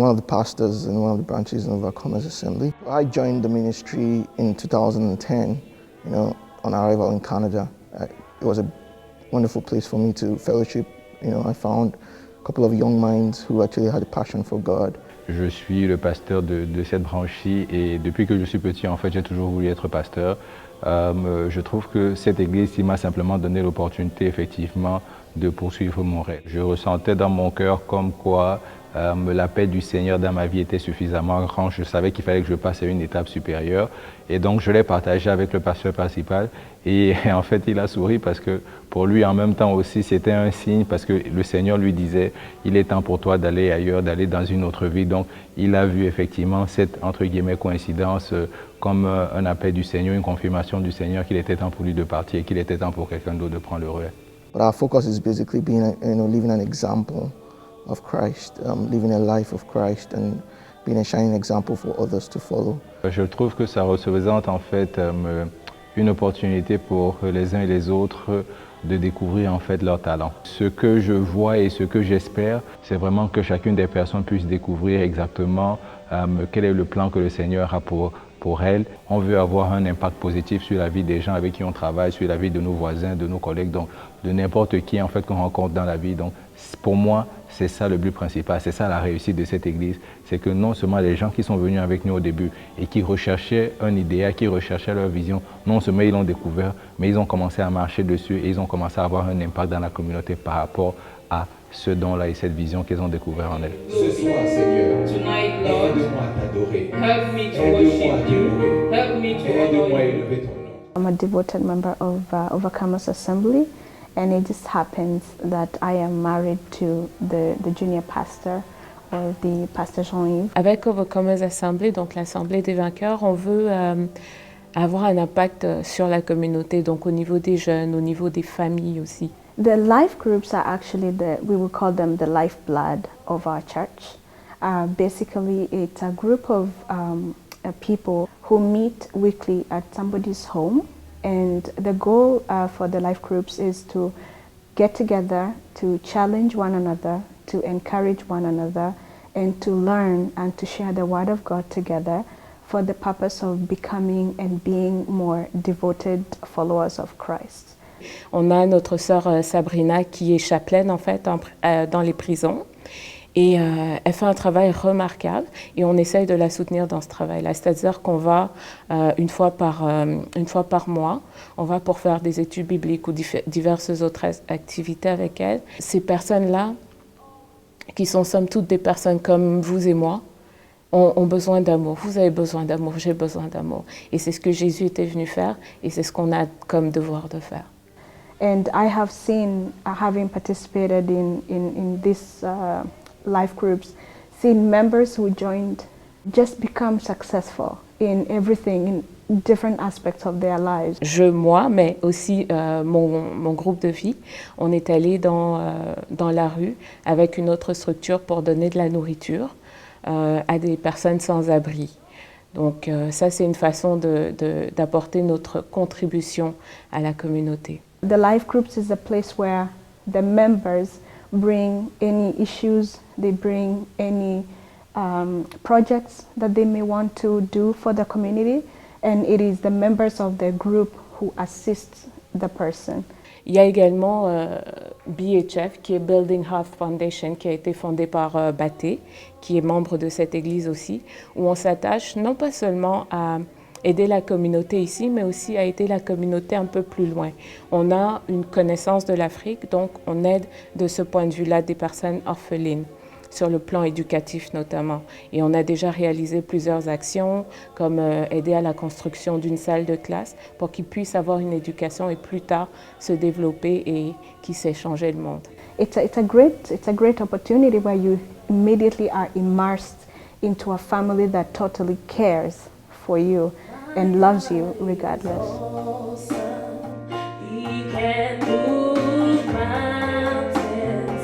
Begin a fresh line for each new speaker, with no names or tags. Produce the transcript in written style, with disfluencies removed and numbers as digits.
one of the pastors in one of the branches of Overcomers Assembly. I joined the ministry in 2010, on arrival in Canada. It was a wonderful place for me to fellowship. I found a couple of young minds who actually had a passion for God.
Je suis le pasteur de cette branche-ci et depuis que je suis petit, en fait, j'ai toujours voulu être pasteur. Je trouve que cette église m'a simplement donné l'opportunité, effectivement, de poursuivre mon rêve. Je ressentais dans mon cœur comme quoi la paix du Seigneur dans ma vie était suffisamment grande. Je savais qu'il fallait que je passe à une étape supérieure. Et donc, je l'ai partagé avec le pasteur principal. Et en fait, il a souri parce que pour lui, en même temps aussi, c'était un signe parce que le Seigneur lui disait, il est temps pour toi d'aller ailleurs, d'aller dans une autre vie. Donc, il a vu effectivement cette, entre guillemets, coïncidence comme un appel du Seigneur, une confirmation du Seigneur qu'il était temps pour lui de partir et qu'il était temps pour quelqu'un d'autre de prendre le relais.
But our focus is basically living an example of Christ, living a life of Christ and being a shining example for others to follow.
Je trouve que ça représente en fait une opportunité pour les uns et les autres de découvrir en fait leur talent. Ce que je vois et ce que j'espère, c'est vraiment que chacune des personnes puisse découvrir exactement quel est le plan que le Seigneur a pour elles. On veut avoir un impact positif sur la vie des gens avec qui on travaille, sur la vie de nos voisins, de nos collègues, donc de n'importe qui en fait qu'on rencontre dans la vie. Donc pour moi, c'est ça le but principal, c'est ça la réussite de cette église. C'est que non seulement les gens qui sont venus avec nous au début et qui recherchaient un idéal, qui recherchaient leur vision, non seulement ils l'ont découvert, mais ils ont commencé à marcher dessus et ils ont commencé à avoir un impact dans la communauté par rapport à ce don-là et cette vision qu'ils ont découvert en elles.
Ce soir, Seigneur, aide-moi à t'adorer. Aide-moi à t'honorer. Aide-moi à élever ton nom.
I'm a devoted member of Overcomers Assembly, and it just happens that I am married to the junior pastor, or the pastor Jean-Yves.
Avec Overcomers Assembly, donc l'Assemblée des vainqueurs, on veut avoir un impact sur la communauté, donc au niveau des jeunes, au niveau des familles aussi.
The life groups are actually we will call them the lifeblood of our church. Basically, it's a group of people who meet weekly at somebody's home, and the goal for the life groups is to get together, to challenge one another, to encourage one another, and to learn and to share the Word of God together for the purpose of becoming and being more devoted followers of Christ.
On a notre sœur Sabrina qui est chapelaine en fait dans les prisons et elle fait un travail remarquable et on essaye de la soutenir dans ce travail-là. C'est-à-dire qu'on va une fois par mois, on va pour faire des études bibliques ou diverses autres activités avec elle. Ces personnes-là, qui sont somme toute des personnes comme vous et moi, ont besoin d'amour. Vous avez besoin d'amour, j'ai besoin d'amour. Et c'est ce que Jésus était venu faire et c'est ce qu'on a comme devoir de faire.
And I have seen, having participated in these life groups, seen members who joined just become successful in everything, in different aspects of their lives.
Moi, mais aussi mon groupe de vie, on est allé dans la rue avec une autre structure pour donner de la nourriture à des personnes sans abri. Donc ça, c'est une façon d'apporter notre contribution à la communauté.
The life groups is a place where the members bring any issues, they bring any projects that they may want to do for the community, and it is the members of the group who assist the person.
Il y a également BHF, qui est Building Heart Foundation, qui a été fondée par Baté, qui est membre de cette église aussi, où on s'attache non pas seulement à aider la communauté ici, mais aussi à aider la communauté un peu plus loin. On a une connaissance de l'Afrique, donc on aide de ce point de vue-là des personnes orphelines, sur le plan éducatif notamment. Et on a déjà réalisé plusieurs actions, comme aider à la construction d'une salle de classe pour qu'ils puissent avoir une éducation et plus tard se développer et qu'ils sachent changer le monde.
It's a great opportunity where you immediately are immersed into a family that totally cares for you and loves you regardless.
He can move mountains.